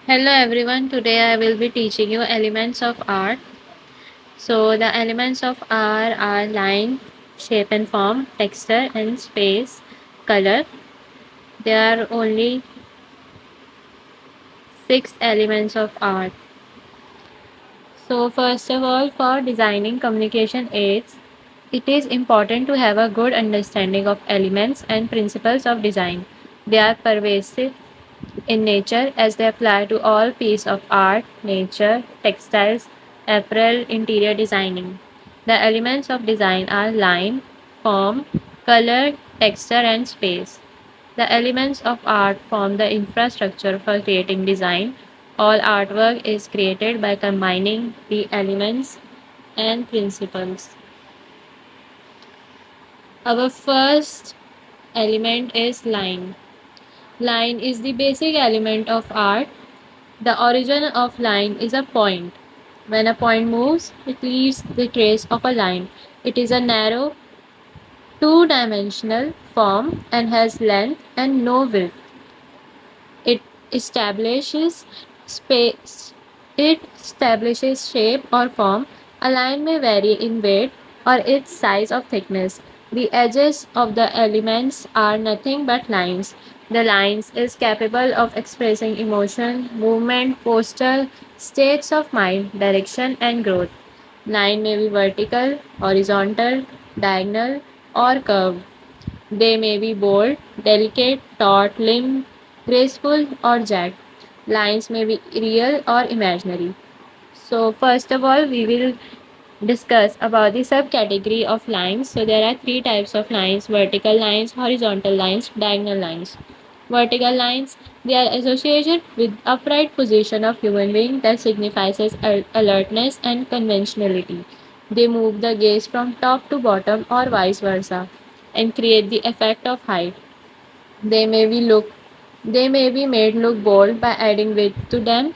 Hello everyone, today I will be teaching you elements of art. So the elements of art are line, shape and form, texture and space, color. There are only 6 elements of art. So first of all, for designing communication aids, it is important to have a good understanding of elements and principles of design. They are pervasive in nature as they apply to all pieces of art, nature, textiles, apparel, interior designing. The elements of design are line, form, color, texture, and space. The elements of art form the infrastructure for creating design. All artwork is created by combining the elements and principles. Our first element is line. Line is the basic element of art. The origin of line is a point. When a point moves, it leaves the trace of a line. It is a narrow, two-dimensional form and has length and no width. It establishes space. It establishes shape or form. A line may vary in weight or its size of thickness. The edges of the elements are nothing but lines. The lines is capable of expressing emotion, movement, posture, states of mind, direction, and growth. Line may be vertical, horizontal, diagonal, or curved. They may be bold, delicate, taut, limp, graceful, or jagged. Lines may be real or imaginary. So, first of all, we will discuss about the subcategory of lines. So, there are 3 types of lines: vertical lines, horizontal lines, diagonal lines. Vertical lines, they are associated with upright position of human being that signifies alertness and conventionality. They move the gaze from top to bottom or vice versa and create the effect of height. They may be look they may be made look bold by adding width to them.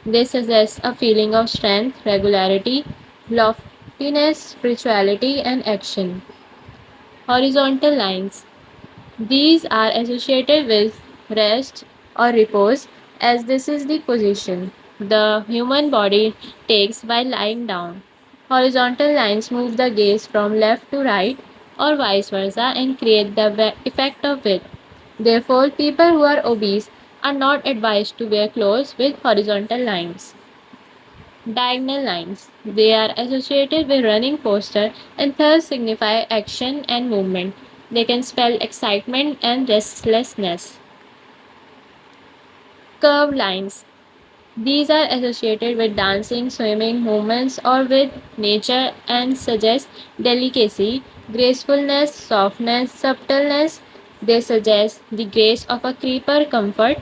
They suggest a feeling of strength, regularity, loftiness, spirituality, and action. Horizontal lines. These are associated with rest or repose, as this is the position the human body takes while lying down. Horizontal lines move the gaze from left to right or vice versa and create the effect of width. Therefore, people who are obese are not advised to wear clothes with horizontal lines. Diagonal lines. They are associated with running posture and thus signify action and movement. They can spell excitement and restlessness. Curved lines. These are associated with dancing, swimming, movements, or with nature and suggest delicacy, gracefulness, softness, subtleness. They suggest the grace of a creeper, comfort,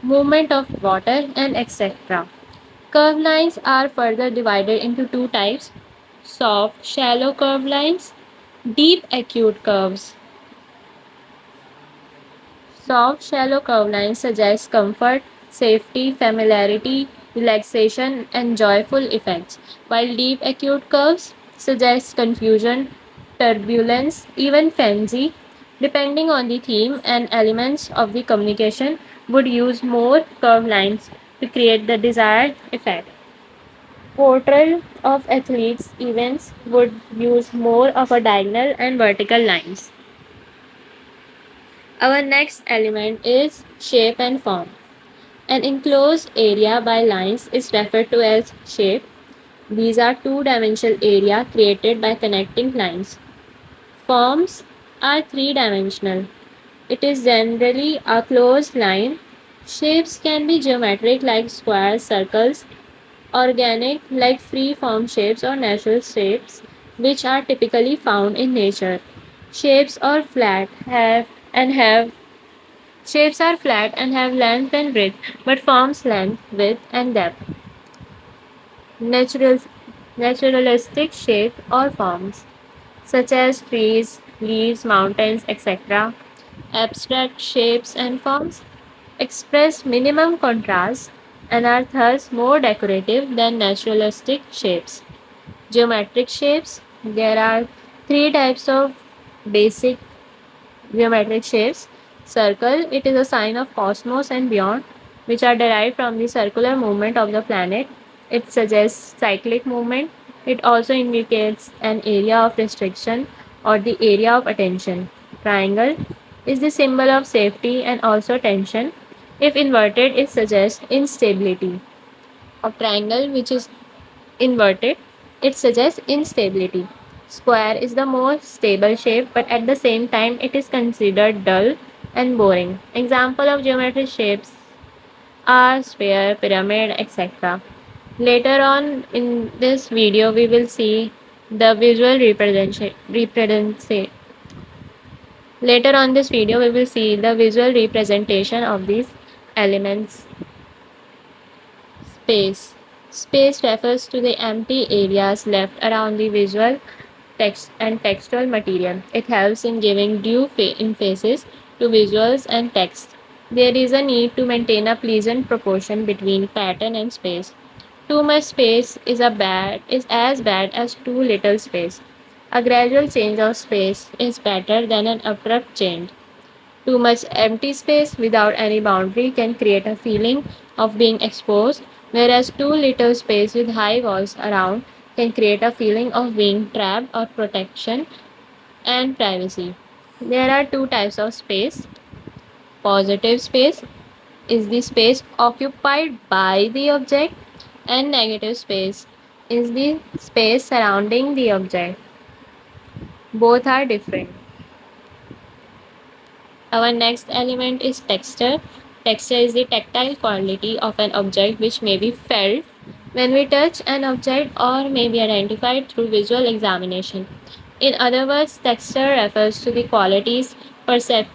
movement of water, and etc. Curved lines are further divided into 2 types: soft, shallow curved lines, deep, acute curves. Soft, shallow curved lines suggest comfort, safety, familiarity, relaxation, and joyful effects, while deep, acute curves suggest confusion, turbulence, even frenzy. Depending on the theme and elements of the communication, would use more curved lines to create the desired effect. Portrayal of athletes' events would use more of a diagonal and vertical lines. Our next element is shape and form. An enclosed area by lines is referred to as shape. These are two-dimensional area created by connecting lines. Forms are three-dimensional. It is generally a closed line. Shapes can be geometric like squares, circles, organic like free form shapes or natural shapes, which are typically found in nature. Shapes are flat have shapes are flat and have length and width, but forms length, width, and depth. Natural, naturalistic shape or forms, such as trees, leaves, mountains, etc. Abstract shapes and forms express minimum contrast and are thus more decorative than naturalistic shapes. Geometric shapes. There are 3 types of basic geometric shapes. Circle, it is a sign of cosmos and beyond. which are derived from the circular movement of the planet. It suggests cyclic movement. It also indicates an area of restriction or the area of attention. Triangle is the symbol of safety and also tension. If inverted, it suggests instability. A triangle which is inverted, it suggests instability. Square is the most stable shape, but at the same time, it is considered dull and boring. Example of geometric shapes are sphere, pyramid, etc. Later on in this video, we will see the visual representation. Later on this video, we will see the visual representation of these elements. Space. Space refers to the empty areas left around the visual text and textual material. It helps in giving due emphasis to visuals and text. There is a need to maintain a pleasant proportion between pattern and space. Too much space is as bad as too little space. A gradual change of space is better than an abrupt change. Too much empty space without any boundary can create a feeling of being exposed, whereas too little space with high walls around can create a feeling of being trapped or protection and privacy. There are two types of space. Positive space is the space occupied by the object, and negative space is the space surrounding the object. Both are different. Our next element is texture. Texture is the tactile quality of an object which may be felt when we touch an object or may be identified through visual examination. In other words, texture refers to the qualities perceptible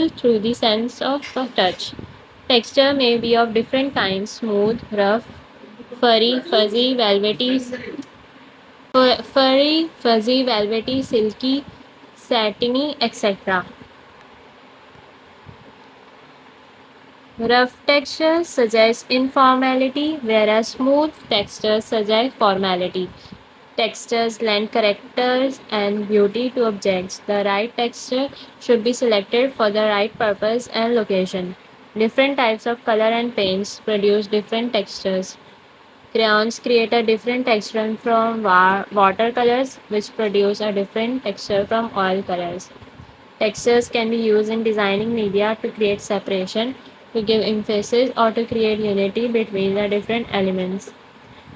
through the sense of touch. Texture may be of different kinds: smooth, rough, furry, velvety, silky, satiny, etc. Rough texture suggests informality, whereas smooth texture suggests formality. Textures lend characters and beauty to objects. The right texture should be selected for the right purpose and location. Different types of color and paints produce different textures. Crayons create a different texture from watercolors, which produce a different texture from oil colors. Textures can be used in designing media to create separation, to give emphasis, or to create unity between the different elements.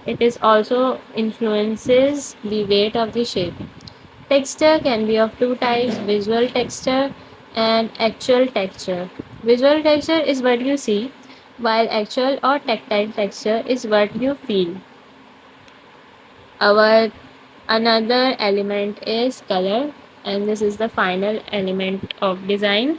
It is also influences the weight of the shape. Texture can be of two types: visual texture and actual texture. Visual texture is what you see, while actual or tactile texture is what you feel. Our another element is color, and this is the final element of design.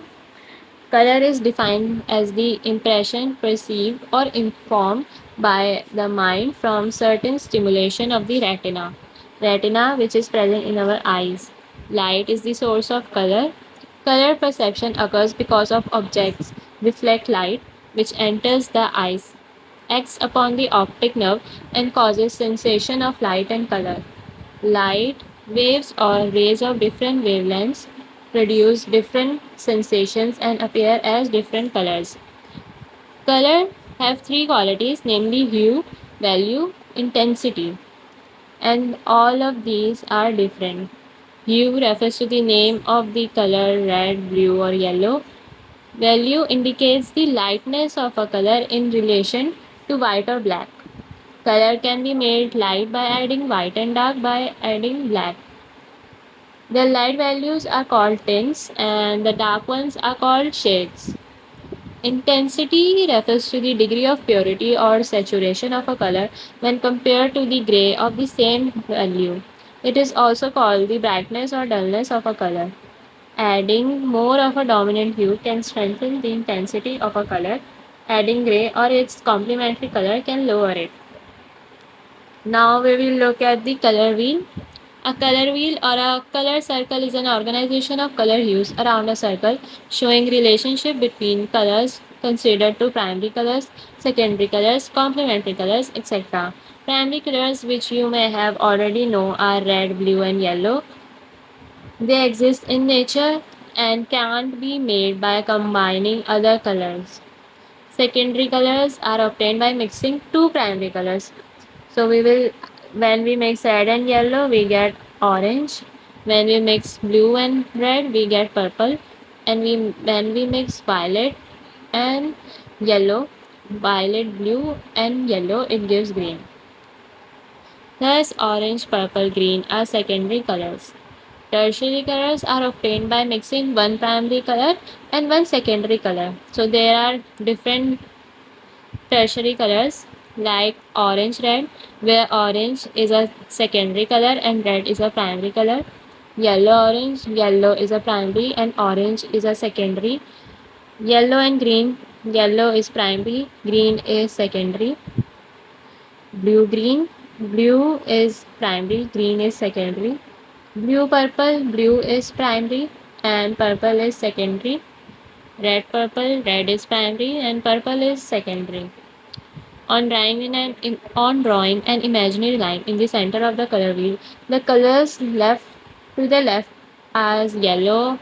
Color is defined as the impression perceived or informed by the mind from certain stimulation of the retina which is present in our eyes. Light is the source of color. Color perception occurs because of objects reflect light which enters the eyes, acts upon the optic nerve and causes sensation of light and color. Light waves or rays of different wavelengths produce different sensations and appear as different colors. Color have three qualities, namely hue, value, intensity, and all of these are different. Hue refers to the name of the color red, blue, or yellow. Value indicates the lightness of a color in relation to white or black. Color can be made light by adding white and dark by adding black. The light values are called tints and the dark ones are called shades. Intensity refers to the degree of purity or saturation of a color when compared to the gray of the same value. It is also called the brightness or dullness of a color. Adding more of a dominant hue can strengthen the intensity of a color. Adding gray or its complementary color can lower it. Now we will look at the color wheel. A color wheel or a color circle is an organization of color hues around a circle showing relationship between colors considered to primary colors, secondary colors, complementary colors, etc. Primary colors, which you may have already know, are red, blue and yellow. They exist in nature and can't be made by combining other colors. Secondary colors are obtained by mixing two primary colors. So when we mix red and yellow, we get orange. When we mix blue and red, we get purple. And when we mix violet and yellow, violet, blue, and yellow, it gives green. Thus, orange, purple, green are secondary colors. Tertiary colors are obtained by mixing one primary color and one secondary color. So there are different tertiary colors like orange red, where orange is a secondary color and red is a primary color. Yellow orange, yellow is a primary and orange is a secondary. Yellow and green, yellow is primary, green is secondary. Blue green, blue is primary, green is secondary. Blue purple, blue is primary and purple is secondary. Red purple, red is primary and purple is secondary. On drawing an imaginary line in the center of the color wheel, the colors left to the left as yellow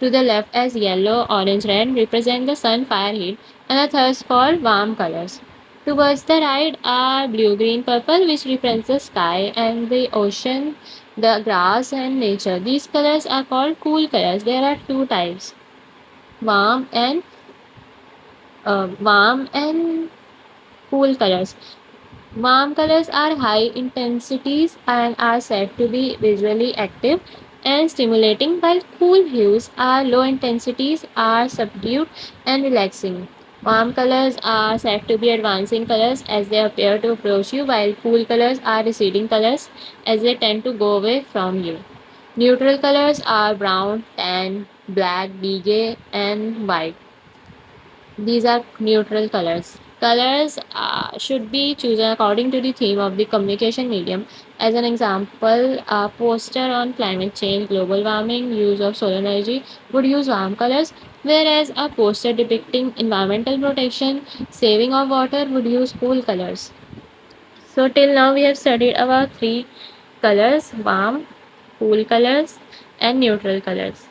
as yellow, orange, red represent the sun, fire, heat, and the thirst called warm colors. Towards the right are blue, green, purple, which represents the sky and the ocean, the grass, and nature. These colors are called cool colors. There are two types: warm and warm and cool colors. Warm colors are high intensities and are said to be visually active and stimulating, while cool hues are low intensities, are subdued and relaxing. Warm colors are said to be advancing colors as they appear to approach you, while cool colors are receding colors as they tend to go away from you. Neutral colors are brown, tan, black, beige, and white. These are neutral colors. Colors should be chosen according to the theme of the communication medium. As an example, a poster on climate change, global warming, use of solar energy would use warm colors, whereas a poster depicting environmental protection, saving of water would use cool colors. So, till now, we have studied about three colors: warm, cool colors, and neutral colors.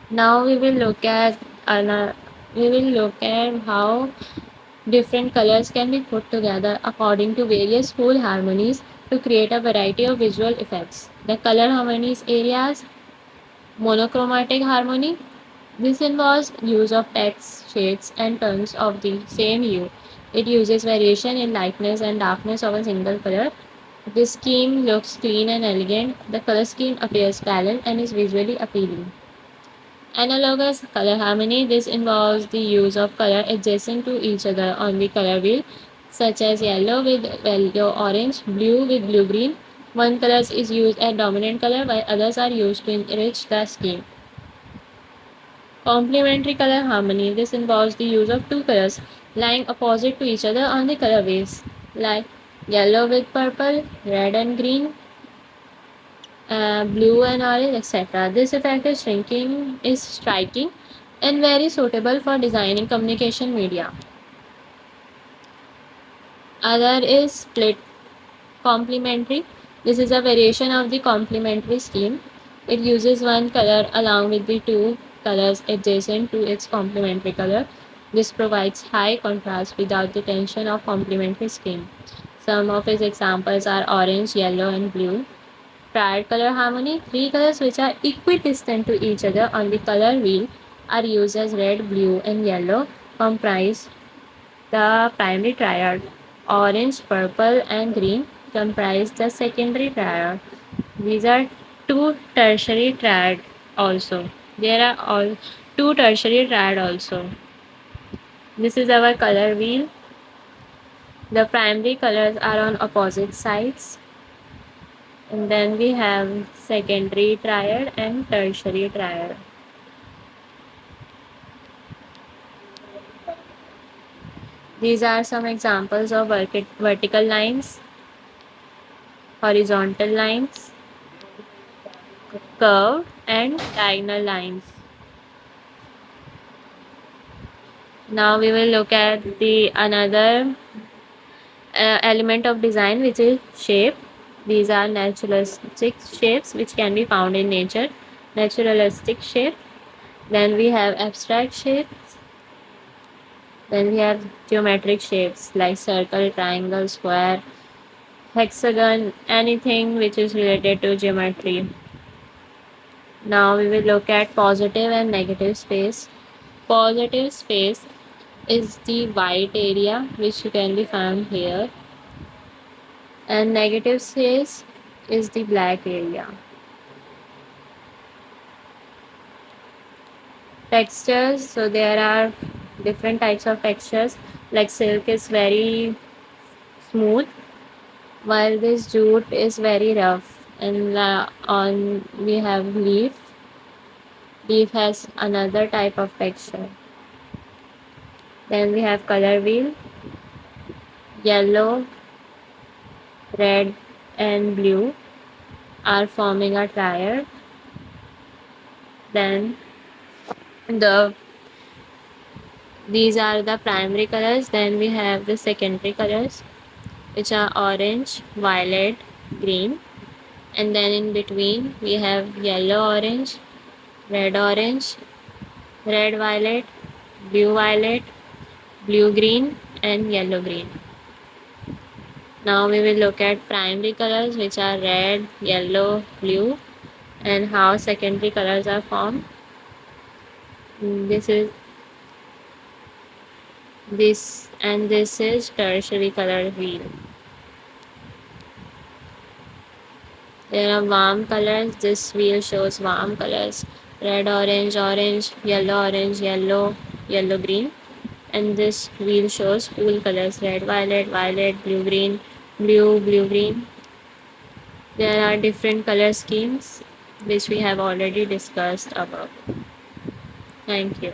Now we will look at how different colors can be put together according to various whole harmonies to create a variety of visual effects. The color harmonies areas: monochromatic harmony. This involves use of text, shades, and tones of the same hue. It uses variation in lightness and darkness of a single color. This scheme looks clean and elegant. The color scheme appears balanced and is visually appealing. Analogous color harmony. This involves the use of color adjacent to each other on the color wheel, such as yellow with yellow orange, blue with blue green. One color is used as dominant color while others are used to enrich the scheme. Complementary color harmony. This involves the use of two colors lying opposite to each other on the color wheels, like yellow with purple, red and green, blue and orange, etc. This effect is striking and very suitable for designing communication media. Other is split complementary. This is a variation of the complementary scheme. It uses one color along with the two colors adjacent to its complementary color. This provides high contrast without the tension of complementary scheme. Some of its examples are orange, yellow, and blue. Triad color harmony. Three colors which are equidistant to each other on the color wheel are used as red, blue, and yellow comprise the primary triad. Orange, purple, and green comprise the secondary triad. These are two tertiary triad also. There are all two tertiary triad also. This is our color wheel. The primary colors are on opposite sides. And then we have secondary triad and tertiary triad. These are some examples of vertical lines, horizontal lines, curved and diagonal lines. Now we will look at the another element of design, which is shape. These are naturalistic shapes which can be found in nature. Naturalistic shape. Then we have abstract shapes. Then we have geometric shapes like circle, triangle, square, hexagon, anything which is related to geometry. Now we will look at positive and negative space. Positive space is the white area which can be found here, and negative space is the black area. Textures, so there are different types of textures, like silk is very smooth, while this jute is very rough. And on we have leaf has another type of texture. Then we have color wheel, yellow, red and blue are forming a triad. Then the these are the primary colors. Then we have the secondary colors, which are orange, violet, green, and then in between we have yellow orange, red violet, blue green, and yellow green. Now we will look at primary colors, which are red, yellow, blue, and how secondary colors are formed. This is this is tertiary color wheel. There are warm colors. This wheel shows warm colors: red, orange, yellow, green. And this wheel shows cool colors: red, violet, blue, green. There are different color schemes which we have already discussed above. Thank you.